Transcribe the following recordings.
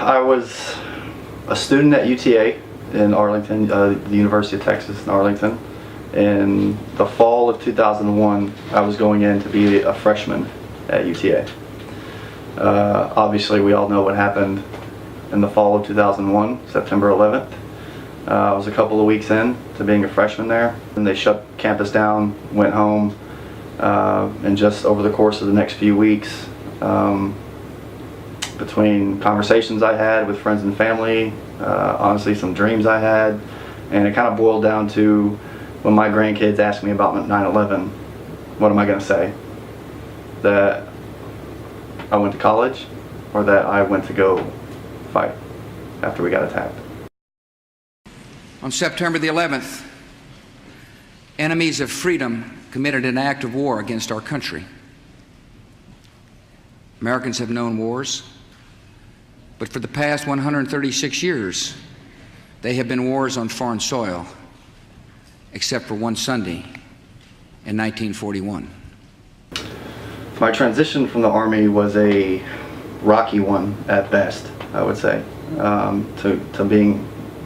I was a student at UTA in Arlington, the University of Texas in Arlington. In the fall of 2001, I was going in to be a freshman at UTA. Obviously, we all know what happened in the fall of 2001, September 11th. I was a couple of weeks in to being a freshman there, and they shut campus down, went home, and just over the course of the next few weeks, between conversations I had with friends and family, honestly some dreams I had, and it kind of boiled down to when my grandkids ask me about 9/11, what am I going to say? That I went to college, or that I went to go fight after we got attacked. On September the 11th, enemies of freedom committed an act of war against our country. Americans have known wars, but for the past 136 years, they have been wars on foreign soil, except for one Sunday in 1941. My transition from the Army was a rocky one at best, I would say,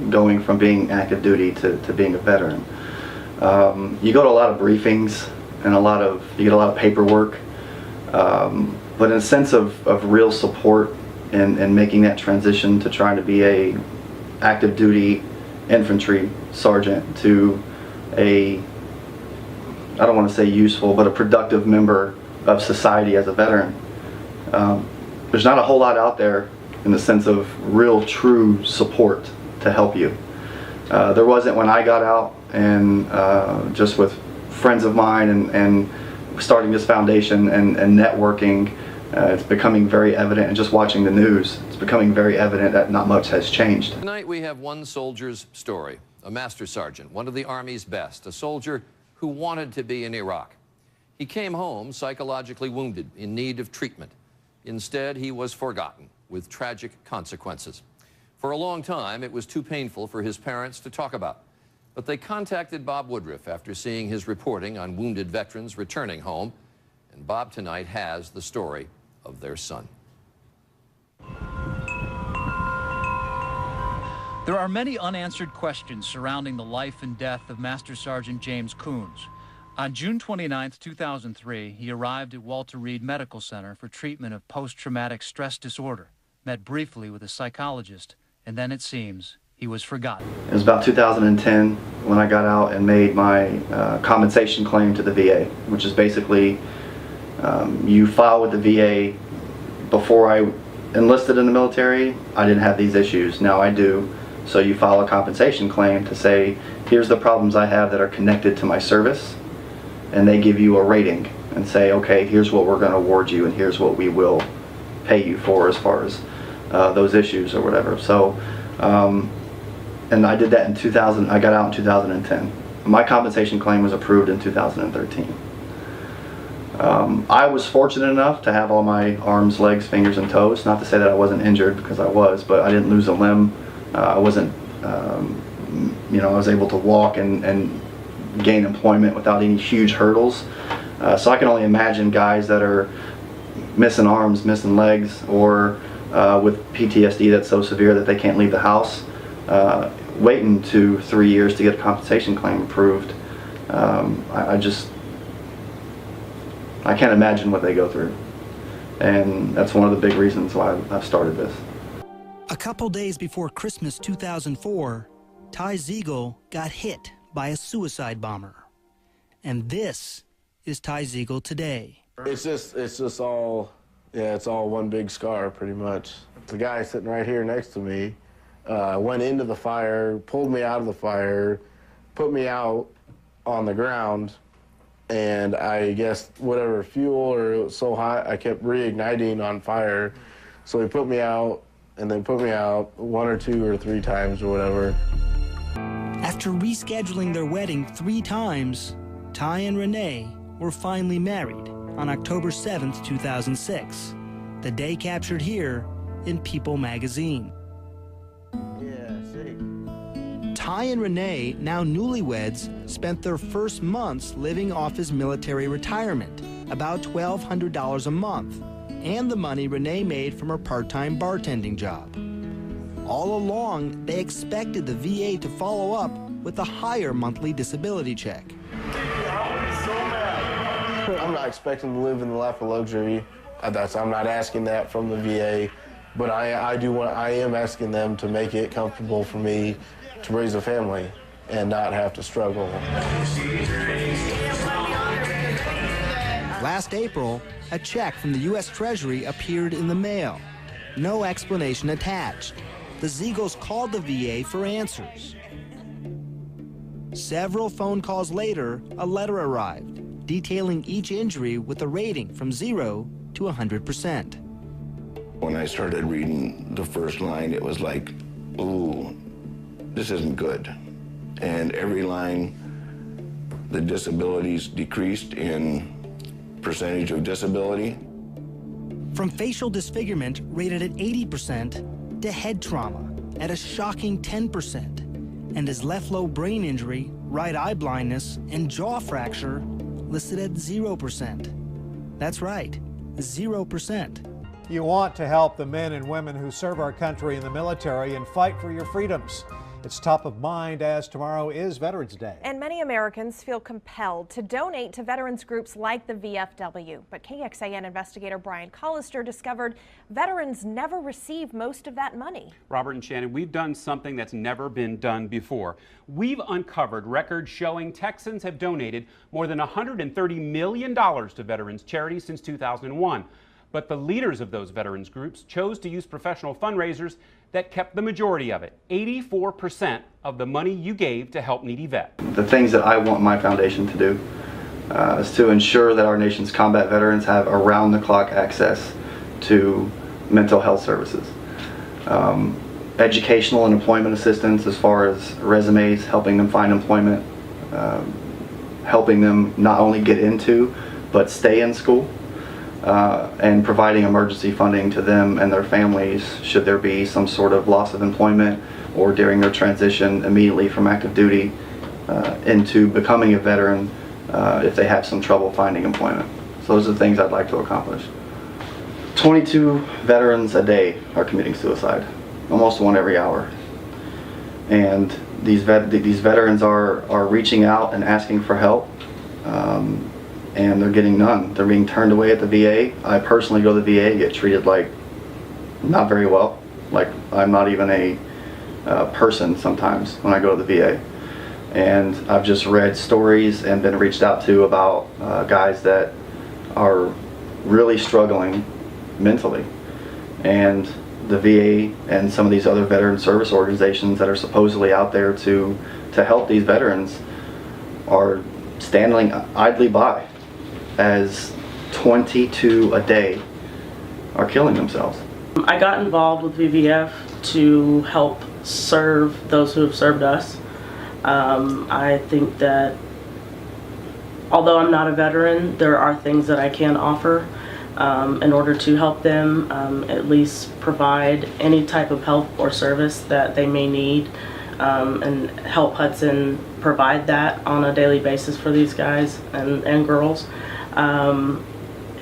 going from being active duty to being a veteran. You go to a lot of briefings and you get a lot of paperwork, but in a sense of real support in making that transition to trying to be a active duty infantry sergeant to I don't want to say useful, but a productive member of society as a veteran. There's not a whole lot out there in the sense of real true support to help you. There wasn't when I got out, and just with friends of mine and starting this foundation and networking, it's becoming very evident, and just watching the news, it's becoming very evident that not much has changed. Tonight we have one soldier's story, a master sergeant, one of the Army's best, a soldier who wanted to be in Iraq. He came home psychologically wounded, in need of treatment. Instead, he was forgotten, with tragic consequences. For a long time, it was too painful for his parents to talk about. But they contacted Bob Woodruff after seeing his reporting on wounded veterans returning home. And Bob tonight has the story of their son. There are many unanswered questions surrounding the life and death of Master Sergeant James Coons. On June 29, 2003, he arrived at Walter Reed Medical Center for treatment of post-traumatic stress disorder, met briefly with a psychologist, and then it seems he was forgotten. It was about 2010 when I got out and made my compensation claim to the VA, which is basically you file with the VA. Before I enlisted in the military, I didn't have these issues. Now I do. So you file a compensation claim to say, here's the problems I have that are connected to my service, and they give you a rating and say, okay, here's what we're going to award you, and here's what we will pay you for as far as those issues or whatever. So, and I did that in 2000. I got out in 2010. My compensation claim was approved in 2013. I was fortunate enough to have all my arms, legs, fingers, and toes. Not to say that I wasn't injured, because I was, but I didn't lose a limb. I wasn't, I was able to walk and gain employment without any huge hurdles. So I can only imagine guys that are missing arms, missing legs, or with PTSD that's so severe that they can't leave the house, waiting 2-3 years to get a compensation claim approved. I can't imagine what they go through. And that's one of the big reasons why I've started this. A couple days before Christmas 2004, Ty Ziegel got hit by a suicide bomber. And this is Ty Ziegel today. It's just all, yeah, it's all one big scar pretty much. The guy sitting right here next to me went into the fire, pulled me out of the fire, put me out on the ground, and I guess whatever fuel, or it was so hot, I kept reigniting on fire. So he put me out, and then put me out 1 or 2 or 3 times or whatever. After rescheduling their wedding 3 times, Ty and Renee were finally married on October 7th, 2006, the day captured here in People magazine. Yeah, see. Ty and Renee, now newlyweds, spent their first months living off his military retirement, about $1,200 a month, and the money Renee made from her part-time bartending job. All along, they expected the VA to follow up with a higher monthly disability check. I'm not expecting to live in the life of luxury. I'm not asking that from the VA, but I am asking them to make it comfortable for me to raise a family and not have to struggle. Last April, a check from the U.S. Treasury appeared in the mail. No explanation attached. The Ziegels called the VA for answers. Several phone calls later, a letter arrived detailing each injury with a rating from 0 to 100%. When I started reading the first line, it was like, ooh, this isn't good. And every line, the disabilities decreased in percentage of disability. From facial disfigurement rated at 80% to head trauma at a shocking 10%, and his left lobe brain injury, right eye blindness, and jaw fracture listed at 0%. That's right, 0%. You want to help the men and women who serve our country in the military and fight for your freedoms. It's top of mind as tomorrow is Veterans Day. And many Americans feel compelled to donate to veterans groups like the VFW. But KXAN investigator Brian Collister discovered veterans never receive most of that money. Robert and Shannon, we've done something that's never been done before. We've uncovered records showing Texans have donated more than $130 million to veterans charities since 2001. But the leaders of those veterans groups chose to use professional fundraisers that kept the majority of it. 84% of the money you gave to help needy vets. The things that I want my foundation to do is to ensure that our nation's combat veterans have around-the-clock access to mental health services. Educational and employment assistance as far as resumes, helping them find employment, helping them not only get into, but stay in school. And providing emergency funding to them and their families should there be some sort of loss of employment or during their transition immediately from active duty into becoming a veteran if they have some trouble finding employment. So those are the things I'd like to accomplish. 22 veterans a day are committing suicide, almost one every hour. And these veterans are reaching out and asking for help. And they're getting none. They're being turned away at the VA. I personally go to the VA and get treated like not very well. Like I'm not even a person sometimes when I go to the VA. And I've just read stories and been reached out to about guys that are really struggling mentally. And the VA and some of these other veteran service organizations that are supposedly out there to help these veterans are standing idly by as 22 a day are killing themselves. I got involved with VVF to help serve those who have served us. I think that although I'm not a veteran, there are things that I can offer in order to help them at least provide any type of help or service that they may need and help Hudson provide that on a daily basis for these guys and girls.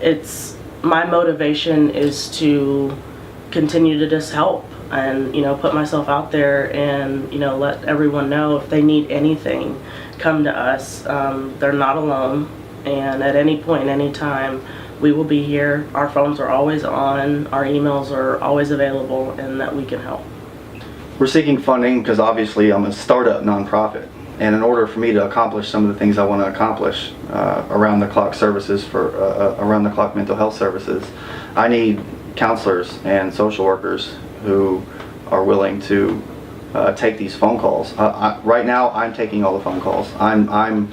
It's my motivation is to continue to just help and put myself out there and let everyone know if they need anything, come to us. They're not alone, and at any point, any time, we will be here. Our phones are always on, our emails are always available, and that we can help. We're seeking funding because obviously I'm a startup nonprofit. And in order for me to accomplish some of the things I want to accomplish, around-the-clock services for around-the-clock mental health services, I need counselors and social workers who are willing to take these phone calls. Right now, I'm taking all the phone calls. I'm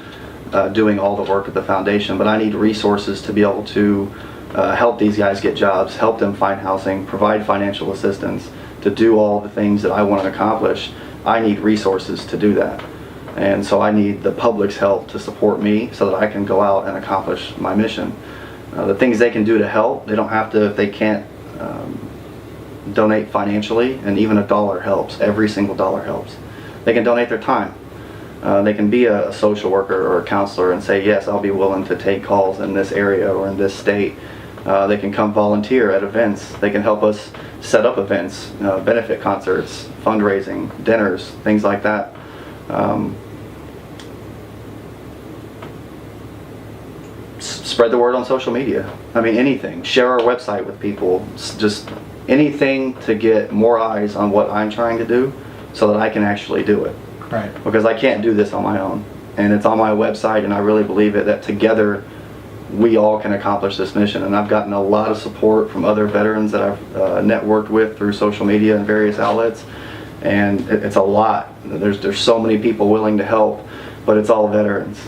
doing all the work at the foundation, but I need resources to be able to help these guys get jobs, help them find housing, provide financial assistance, to do all the things that I want to accomplish. I need resources to do that. And so I need the public's help to support me so that I can go out and accomplish my mission. The things they can do to help, they don't have to, if they can't donate financially, and even a dollar helps, every single dollar helps. They can donate their time. They can be a social worker or a counselor and say, yes, I'll be willing to take calls in this area or in this state They can come volunteer at events. They can help us set up events, benefit concerts, fundraising, dinners, things like that. Spread the word on social media. I mean, anything. Share our website with people. Just anything to get more eyes on what I'm trying to do so that I can actually do it. Right. Because I can't do this on my own. And it's on my website, and I really believe it, that together we all can accomplish this mission. And I've gotten a lot of support from other veterans that I've networked with through social media and various outlets. And it's a lot. There's so many people willing to help, but it's all veterans.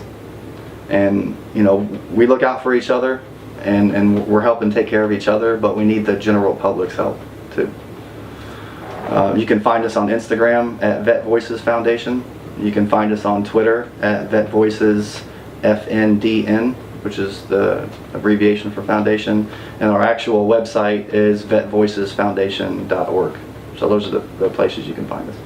And you know, we look out for each other, and we're helping take care of each other, but we need the general public's help too. You can find us on Instagram at Vet Voices Foundation. You can find us on Twitter at Vet Voices FNDN, which is the abbreviation for foundation, and our actual website is vetvoicesfoundation.org. So those are the places you can find us.